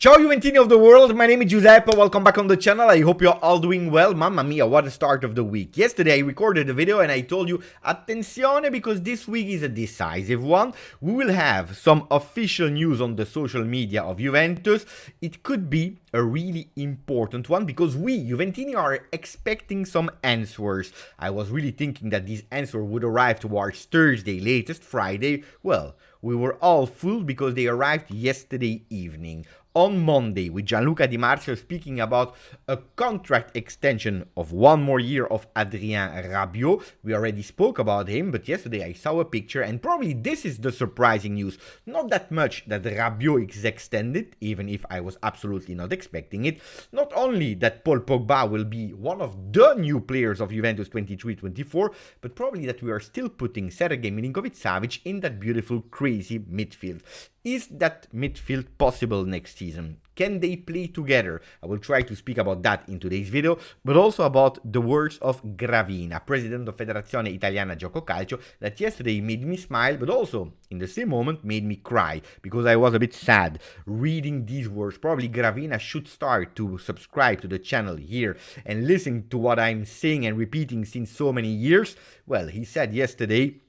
Ciao Juventini of the world, my name is Giuseppe, welcome back on the channel. I hope you're all doing well. Mamma mia, what a start of the week. Yesterday I recorded a video and I told you, attenzione, because this week is a decisive one. We will have some official news on the social media of Juventus. It could be a really important one because we, Juventini, are expecting some answers. I was really thinking that this answer would arrive towards Thursday, latest Friday. Well, we were all fooled because they arrived yesterday evening. On Monday, with Gianluca Di Marzio speaking about a contract extension of one more year of Adrien Rabiot. We already spoke about him, but yesterday I saw a picture, and probably this is the surprising news. Not that much that Rabiot is extended, even if I was absolutely not expecting it. Not only that Paul Pogba will be one of the new players of Juventus 23-24, but probably that we are still putting Sergej Milinkovic-Savic in that beautiful, crazy midfield. Is that midfield possible next season? Can they play together? I will try to speak about that in today's video, but also about the words of Gravina, president of Federazione Italiana Gioco Calcio, that yesterday made me smile, but also in the same moment made me cry, because I was a bit sad reading these words. Probably Gravina should start to subscribe to the channel here and listen to what I'm saying and repeating since so many years. Well, he said yesterday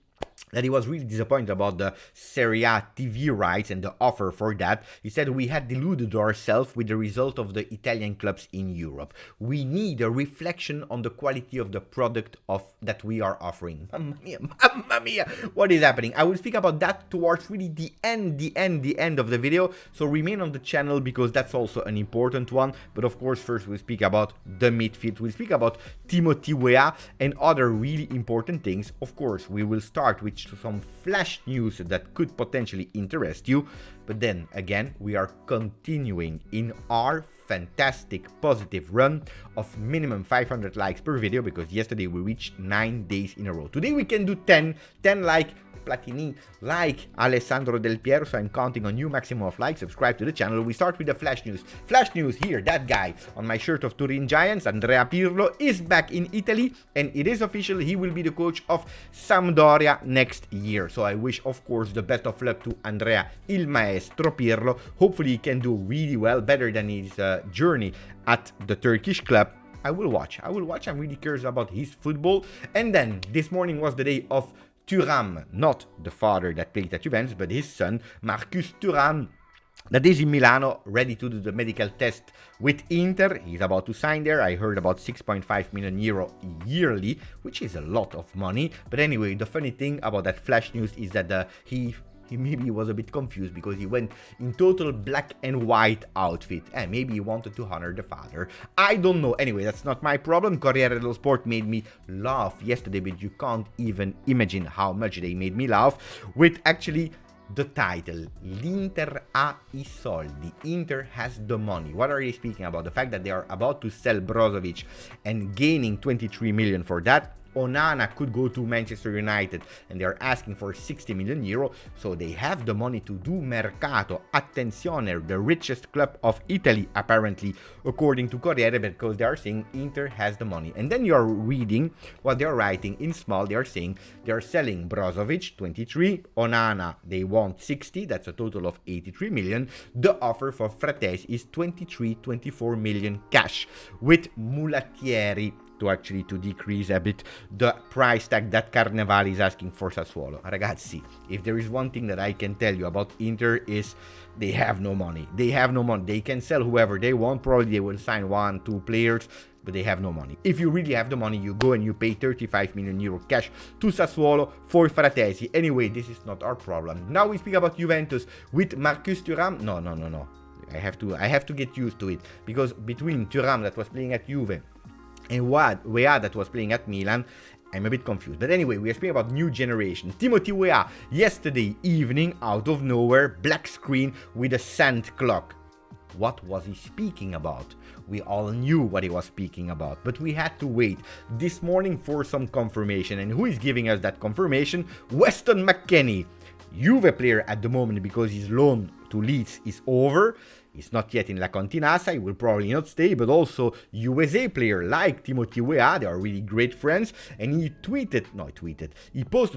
that he was really disappointed about the Serie A TV rights and the offer for that. He said we had deluded ourselves with the result of the Italian clubs in Europe. We need a reflection on the quality of the product that we are offering. Mamma mia, what is happening? I will speak about that towards really the end of the video. So remain on the channel because that's also an important one. But of course, first we'll speak about the midfield. We'll speak about Timothy Weah and other really important things. Of course, we will start with some flash news that could potentially interest you, but then again we are continuing in our fantastic positive run of minimum 500 likes per video, because yesterday we reached 9 days in a row. Today we can do 10 like Platini, like Alessandro Del Piero, so I'm counting on you. Maximum of likes, subscribe to the channel. We start with the flash news. Flash news here, that guy on my shirt of Turin Giants, Andrea Pirlo, is back in Italy, and it is official, he will be the coach of Sampdoria next year. So I wish, of course, the best of luck to Andrea Il Maestro Pirlo. Hopefully he can do really well, better than his journey at the Turkish club. I will watch. I'm really curious about his football. And then this morning was the day of Thuram, not the father that played at Juventus, but his son, Marcus Thuram, that is in Milano, ready to do the medical test with Inter. He's about to sign there. I heard about 6.5 million euro yearly, which is a lot of money. But anyway, the funny thing about that flash news is that he maybe was a bit confused because he went in total black and white outfit, and maybe he wanted to honor the father. I don't know. Anyway, that's not my problem. Corriere dello Sport made me laugh yesterday, but you can't even imagine how much they made me laugh with actually the title, L'Inter ha I soldi. Inter has the money. What are they speaking about? The fact that they are about to sell Brozovic and gaining 23 million for that. Onana could go to Manchester United and they are asking for 60 million euro, so they have the money to do mercato. Attenzione, the richest club of Italy apparently, according to Corriere, because they are saying Inter has the money. And then you are reading what they are writing in small. They are saying they are selling Brozovic 23, Onana they want 60, that's a total of 83 million. The offer for Fratesi is 24 million cash, with Mulattieri to decrease a bit the price tag that Carnevale is asking for Sassuolo. Ragazzi, if there is one thing that I can tell you about Inter is they have no money. They have no money. They can sell whoever they want. Probably they will sign 1-2 players, but they have no money. If you really have the money, you go and you pay 35 million euro cash to Sassuolo for Fratesi. Anyway, this is not our problem. Now we speak about Juventus with Marcus Thuram. No. I have to get used to it, because between Thuram that was playing at Juve and Weah that was playing at Milan, I'm a bit confused. But anyway, we are speaking about new generation. Timothy Weah, yesterday evening, out of nowhere, black screen with a sand clock. What was he speaking about? We all knew what he was speaking about, but we had to wait this morning for some confirmation. And who is giving us that confirmation? Weston McKennie, Juve player at the moment, because his loan to Leeds is over. He's not yet in La Continassa, he will probably not stay, but also USA player like Timothy Weah, they are really great friends, and he posted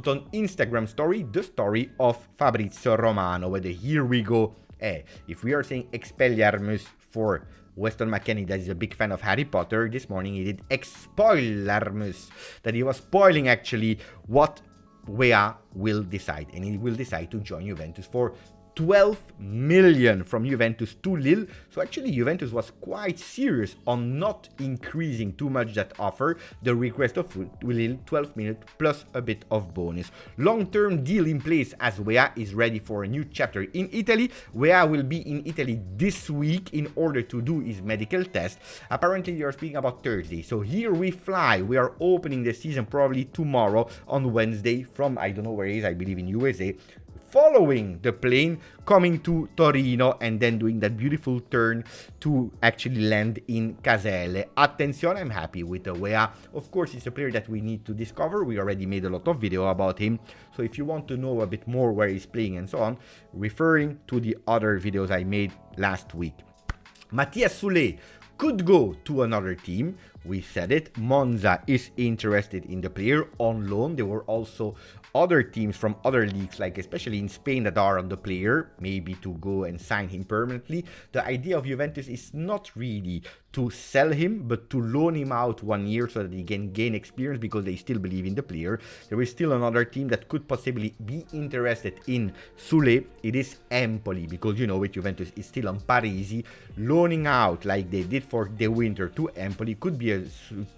on Instagram story the story of Fabrizio Romano, whether here we go If we are saying Expelliarmus for Weston McKennie, that is a big fan of Harry Potter, this morning he did Expelliarmus, that he was spoiling actually what Weah will decide, and he will decide to join Juventus for 12 million from Juventus to Lille. So actually Juventus was quite serious on not increasing too much that offer. The request of Lille, 12 million plus a bit of bonus. Long-term deal in place as Weah is ready for a new chapter in Italy. Weah will be in Italy this week in order to do his medical test. Apparently they are speaking about Thursday. So here we fly. We are opening the season probably tomorrow on Wednesday from, I don't know where it is, I believe in USA. Following the plane, coming to Torino, and then doing that beautiful turn to actually land in Caselle. Attenzione, I'm happy with the Weah. Of course, it's a player that we need to discover. We already made a lot of video about him. So if you want to know a bit more where he's playing and so on, referring to the other videos I made last week. Matthias Soulé could go to another team. We said it. Monza is interested in the player on loan. There were also other teams from other leagues, like especially in Spain, that are on the player, maybe to go and sign him permanently. The idea of Juventus is not really to sell him, but to loan him out 1 year so that he can gain experience, because they still believe in the player. There is still another team that could possibly be interested in Soulé. It is Empoli, because you know with Juventus is still on Parisi. Loaning out like they did for the winter to Empoli could be a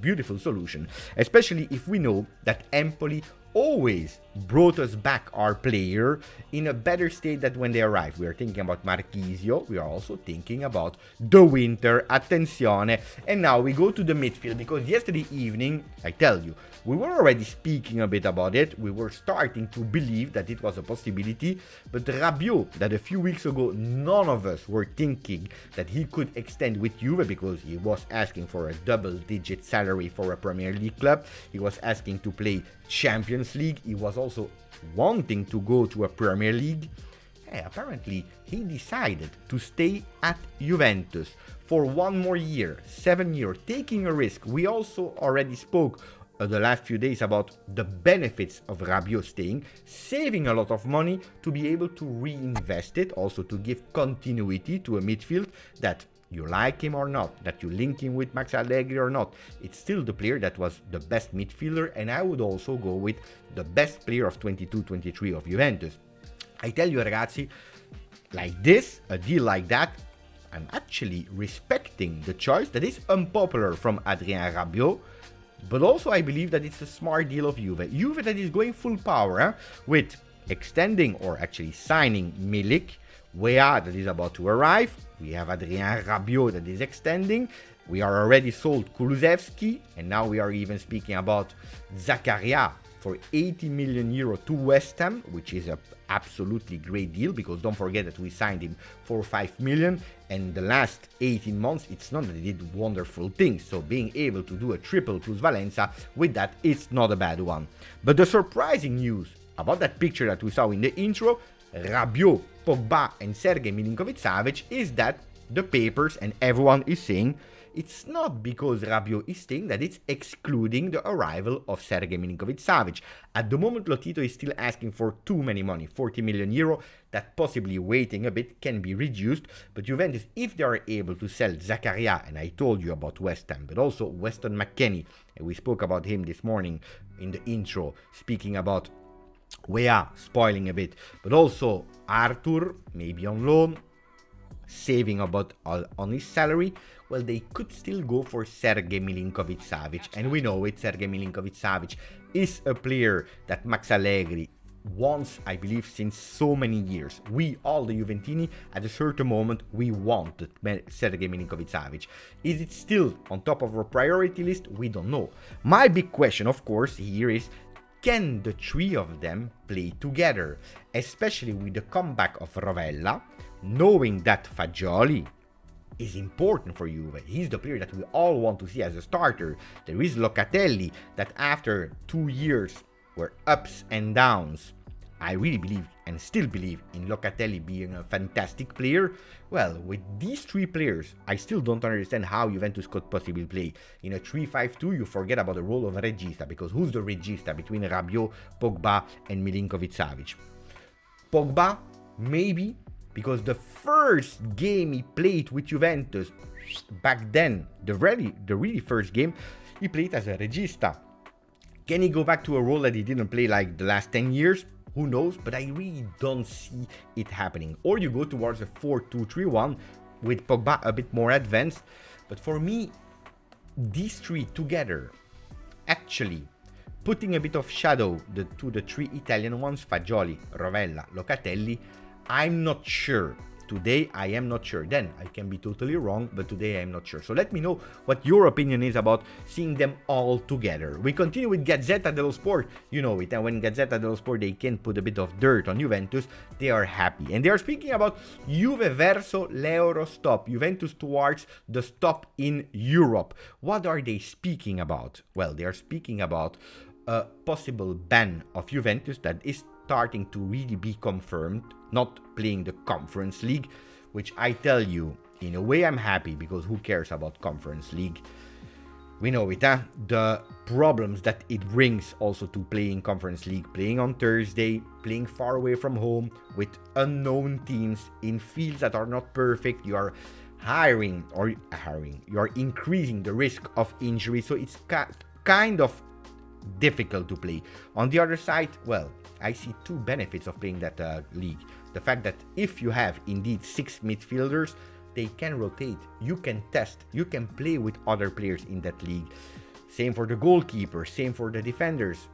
beautiful solution, especially if we know that Empoli always brought us back our player in a better state than when they arrived. We are thinking about Marchisio, we are also thinking about the winter, attenzione. And now we go to the midfield, because yesterday evening, I tell you, we were already speaking a bit about it. We were starting to believe that it was a possibility, but Rabiot, that a few weeks ago none of us were thinking that he could extend with Juve, because he was asking for a double-digit salary for a Premier League club. He was asking to play Champions League. He was also wanting to go to a Premier League. Apparently, he decided to stay at Juventus for 1 more year, 7 years, taking a risk. We also already spoke the last few days about the benefits of Rabiot staying, saving a lot of money to be able to reinvest it, also to give continuity to a midfield that, you like him or not, that you link him with Max Allegri or not, it's still the player that was the best midfielder, and I would also go with the best player of 22-23 of Juventus. I tell you ragazzi, like this, a deal like that, I'm actually respecting the choice that is unpopular from Adrien Rabiot, but also I believe that it's a smart deal of Juve. Juve that is going full power with extending or actually signing Milik, Weah that is about to arrive. We have Adrien Rabiot that is extending. We are already sold Kulusevski, and now we are even speaking about Zakaria for 80 million euro to West Ham, which is a absolutely great deal, because don't forget that we signed him for 5 million, and the last 18 months it's not that he did wonderful things, so being able to do a triple plus Valenza with that, it's not a bad one. But the surprising news about that picture that we saw in the intro, Rabiot, Pogba and Sergej Milinkovic-Savic, is that the papers and everyone is saying it's not because Rabiot is staying that it's excluding the arrival of Sergej Milinkovic-Savic. At the moment, Lotito is still asking for too many money, 40 million euro, that possibly waiting a bit can be reduced. But Juventus, if they are able to sell Zakaria, and I told you about West Ham, but also Weston McKennie, and we spoke about him this morning in the intro, speaking about Weah spoiling a bit, but also Arthur, maybe on loan, saving about on his salary, well, they could still go for Sergej Milinkovic-Savic. And we know it, Sergej Milinkovic-Savic is a player that Max Allegri wants, I believe, since so many years. We, all the Juventini, at a certain moment, we wanted Sergej Milinkovic-Savic. Is it still on top of our priority list? We don't know. My big question, of course, here is, can the three of them play together? Especially with the comeback of Rovella, knowing that Fagioli is important for Juve. He's the player that we all want to see as a starter. There is Locatelli, that after 2 years were ups and downs, I really believe and still believe in Locatelli being a fantastic player. Well, with these three players, I still don't understand how Juventus could possibly play. In a 3-5-2, you forget about the role of a regista, because who's the regista between Rabiot, Pogba and Milinkovic-Savic? Pogba, maybe, because the first game he played with Juventus back then, the really first game, he played as a regista. Can he go back to a role that he didn't play like the last 10 years? Who knows? But I really don't see it happening. Or you go towards a 4-2-3-1 with Pogba a bit more advanced. But for me, these three together, actually putting a bit of shadow to the three Italian ones, Fagioli, Rovella, Locatelli, I'm not sure. Today, I am not sure. Then, I can be totally wrong, but today I'm not sure. So let me know what your opinion is about seeing them all together. We continue with Gazzetta dello Sport. You know it, and when Gazzetta dello Sport, they can put a bit of dirt on Juventus, they are happy. And they are speaking about Juve verso l'Euro stop. Juventus towards the stop in Europe. What are they speaking about? Well, they are speaking about a possible ban of Juventus that is starting to really be confirmed, not playing the Conference League, which I tell you, in a way I'm happy, because who cares about Conference League? We know it, huh? The problems that it brings also to playing Conference League, playing on Thursday, playing far away from home, with unknown teams, in fields that are not perfect, you are you are increasing the risk of injury, so it's kind of difficult to play. On the other side, well, I see two benefits of playing that league. The fact that if you have indeed 6 midfielders, they can rotate, you can test, you can play with other players in that league. Same for the goalkeeper, same for the defenders.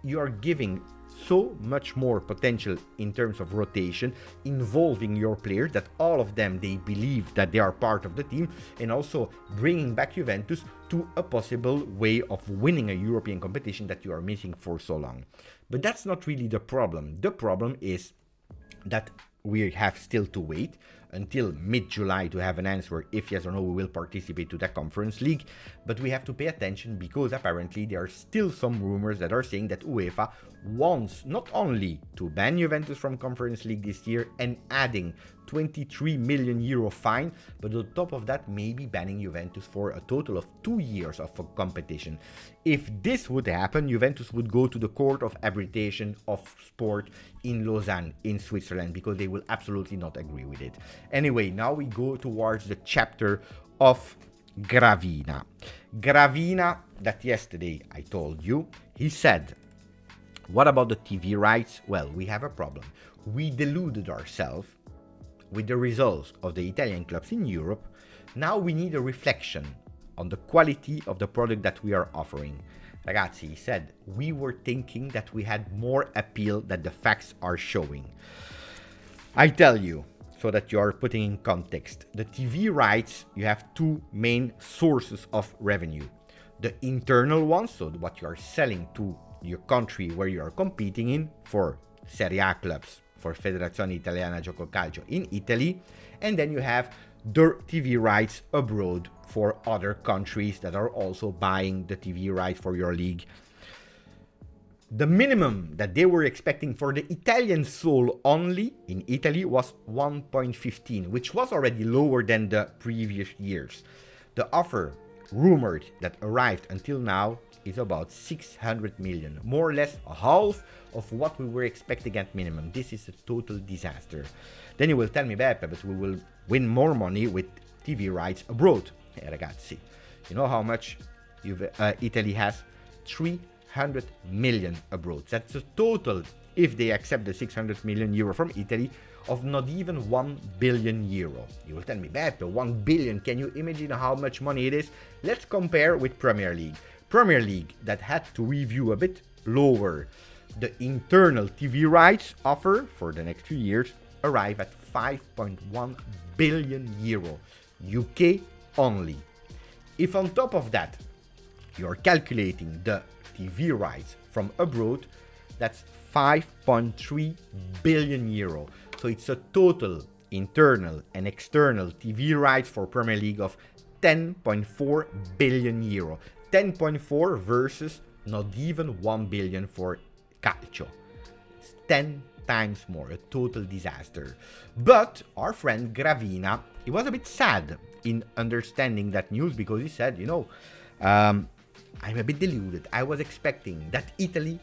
You are giving so much more potential in terms of rotation, involving your players, that all of them, they believe that they are part of the team, and also bringing back Juventus to a possible way of winning a European competition that you are missing for so long. But that's not really the problem. The problem is that we have still to wait until mid-July to have an answer if yes or no we will participate to the Conference League. But we have to pay attention, because apparently there are still some rumors that are saying that UEFA wants not only to ban Juventus from Conference League this year and adding 23 million euro fine, but on top of that maybe banning Juventus for a total of 2 years of competition. If this would happen, Juventus would go to the Court of Arbitration of Sport in Lausanne in Switzerland, because they will absolutely not agree with it. Anyway, now we go towards the chapter of Gravina. Gravina, that yesterday I told you, he said, what about the TV rights? Well, we have a problem. We deluded ourselves with the results of the Italian clubs in Europe. Now we need a reflection on the quality of the product that we are offering. Ragazzi, he said, we were thinking that we had more appeal than the facts are showing. I tell you, so that you are putting in context, the TV rights, you have two main sources of revenue. The internal ones, so what you are selling to your country where you are competing in, for Serie A clubs, for Federazione Italiana Gioco Calcio in Italy, and then you have the TV rights abroad for other countries that are also buying the TV rights for your league. The minimum that they were expecting for the Italian soul only in Italy was 1.15, which was already lower than the previous years. The offer rumored that arrived until now is about 600 million, more or less half of what we were expecting at minimum. This is a total disaster. Then you will tell me, Beppe, but we will win more money with TV rights abroad. Hey, ragazzi, you know how much Italy has? 300 million abroad. That's a total, if they accept the 600 million euro from Italy, of not even 1 billion euro. You will tell me, Beppe, 1 billion, can you imagine how much money it is? Let's compare with Premier League. Premier League, that had to review a bit lower the internal TV rights offer for the next 2 years, arrive at 5.1 billion euro, UK only. If on top of that you're calculating the TV rights from abroad, that's 5.3 billion euro. So it's a total internal and external TV rights for Premier League of 10.4 billion euro. 10.4 versus not even 1 billion for Calcio. It's 10 times more, a total disaster. But our friend Gravina, he was a bit sad in understanding that news, because he said, you know, I'm a bit deluded. I was expecting that Italy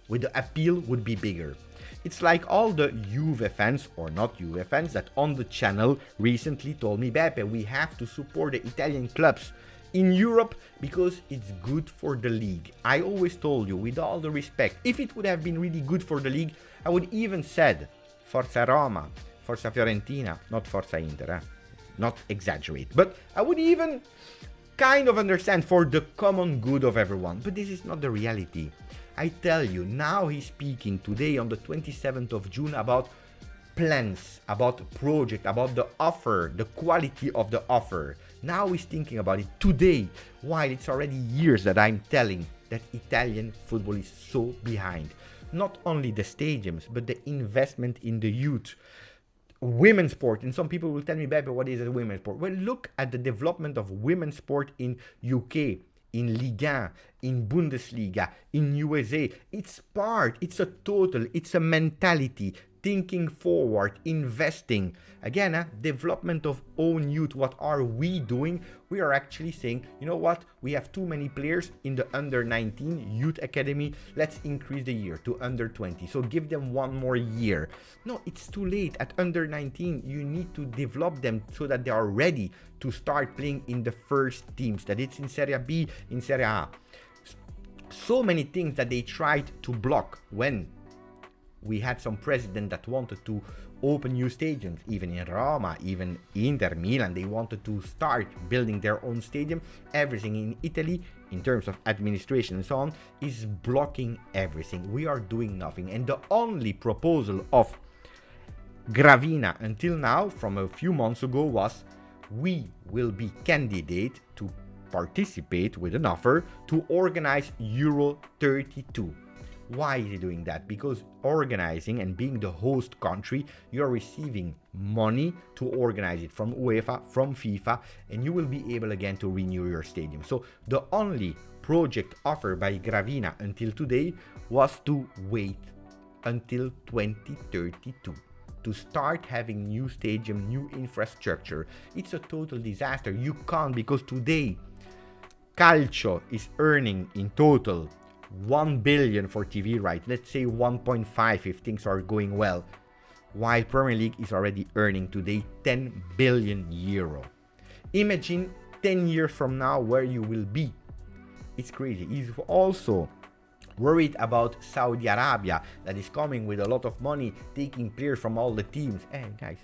with the appeal would be bigger. It's like all the Juve fans, or not Juve fans, that on the channel recently told me, Beppe, we have to support the Italian clubs in Europe because it's good for the league. I always told you, with all the respect, if it would have been really good for the league, I would even said Forza Roma, Forza Fiorentina, not Forza Inter, not exaggerate, but I would even kind of understand for the common good of everyone. But this is not the reality. I tell you, now he's speaking today on the 27th of June about plans, about project, about the offer, the quality of the offer. Now he's thinking about it today, while it's already years that I'm telling that Italian football is so behind. Not only the stadiums, but the investment in the youth. Women's sport, and some people will tell me, Beppe, what is a women's sport? Well, look at the development of women's sport in UK, in Ligue 1, in Bundesliga, in USA. It's a total, it's a mentality, thinking forward, investing. Again, development of own youth. What are we doing? We are actually saying, you know what? We have too many players in the under 19 youth academy. Let's increase the year to under 20. So give them one more year. No, it's too late. At under 19, you need to develop them so that they are ready to start playing in the first teams, that it's in Serie B, in Serie A. So many things that they tried to block when we had some president that wanted to open new stadiums, even in Roma, even Inter, Milan. They wanted to start building their own stadium. Everything in Italy, in terms of administration and so on, is blocking everything. We are doing nothing. And the only proposal of Gravina until now, from a few months ago, was we will be candidate to participate with an offer to organize Euro 32. Why is he doing that? Because organizing and being the host country, you're receiving money to organize it from UEFA, from FIFA, and you will be able again to renew your stadium. So the only project offered by Gravina until today was to wait until 2032 to start having new stadium, new infrastructure. It's a total disaster. You can't, because today Calcio is earning in total 1 billion for TV rights, let's say 1.5 if things are going well, while Premier League is already earning today 10 billion euro. Imagine 10 years from now where you will be. It's crazy. He's also worried about Saudi Arabia that is coming with a lot of money, taking players from all the teams. Hey guys,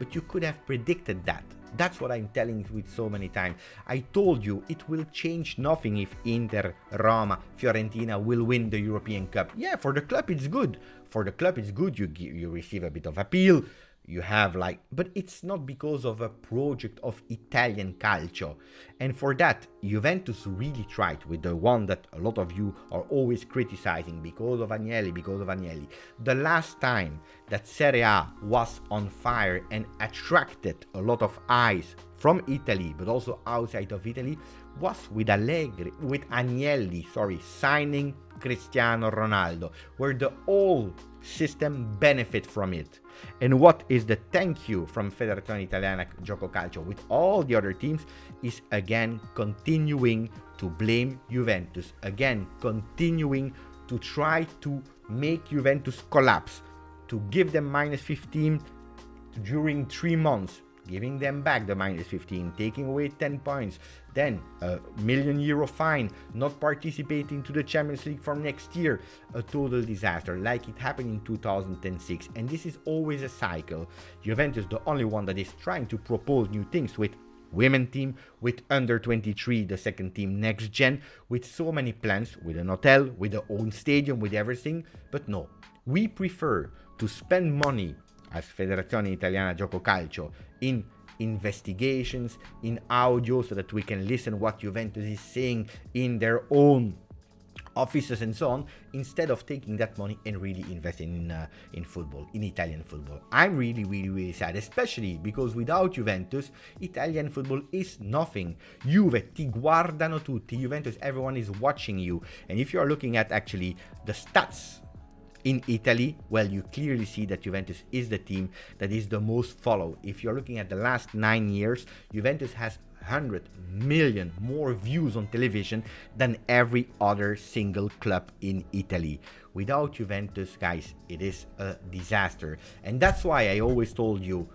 but you could have predicted that. That's what I'm telling you with so many times. I told you it will change nothing if Inter, Roma, Fiorentina will win the European Cup. Yeah, for the club it's good. For the club it's good. You receive a bit of appeal. You have but it's not because of a project of Italian calcio. And for that, Juventus really tried with the one that a lot of you are always criticizing because of Agnelli. The last time that Serie A was on fire and attracted a lot of eyes from Italy, but also outside of Italy, was with Agnelli, signing Cristiano Ronaldo, where the whole system benefit from it. And what is the thank you from Federazione Italiana Gioco Calcio with all the other teams is again continuing to blame Juventus, again continuing to try to make Juventus collapse, to give them minus 15 during 3 months, giving them back the minus 15, taking away 10 points, then €1 million fine, not participating to the Champions League from next year. A total disaster, like it happened in 2006. And this is always a cycle. Juventus, the only one that is trying to propose new things with women team, with under 23, the second team next gen, with so many plans, with an hotel, with their own stadium, with everything. But no, we prefer to spend money as Federazione Italiana Gioco Calcio in investigations, in audio, so that we can listen what Juventus is saying in their own offices and so on, instead of taking that money and really investing in football, in Italian football. I'm really sad, especially because without Juventus, Italian football is nothing. Juve, ti guardano tutti. Juventus, everyone is watching you. And if you are looking at actually the stats in Italy, well, you clearly see that Juventus is the team that is the most followed. If you're looking at the last 9 years, Juventus has 100 million more views on television than every other single club in Italy. Without Juventus, guys, it is a disaster. And that's why I always told you,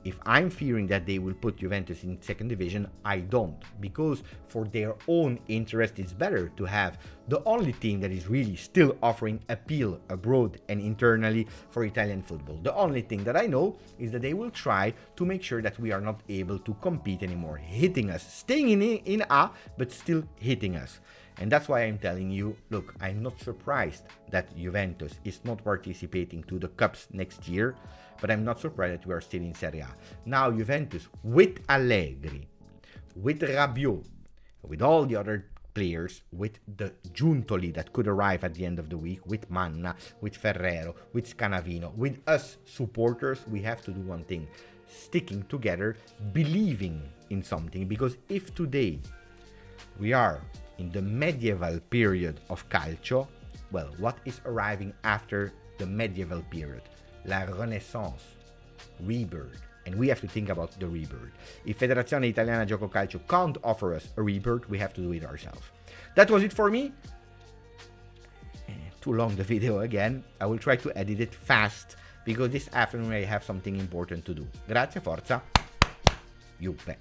if I'm fearing that they will put Juventus in second division, I don't. Because for their own interest, it's better to have the only team that is really still offering appeal abroad and internally for Italian football. The only thing that I know is that they will try to make sure that we are not able to compete anymore, hitting us, staying in A, but still hitting us. And that's why I'm telling you, look, I'm not surprised that Juventus is not participating to the Cups next year, but I'm not surprised that we are still in Serie A. Now Juventus, with Allegri, with Rabiot, with all the other players, with the Giuntoli that could arrive at the end of the week, with Manna, with Ferrero, with Scanavino, with us supporters, we have to do one thing: sticking together, believing in something. Because if today we are in the medieval period of Calcio, well, what is arriving after the medieval period? La Renaissance, rebirth. And we have to think about the rebirth. If Federazione Italiana Gioco Calcio can't offer us a rebirth, we have to do it ourselves. That was it for me. Too long the video again. I will try to edit it fast because this afternoon I have something important to do. Grazie, forza, Juve.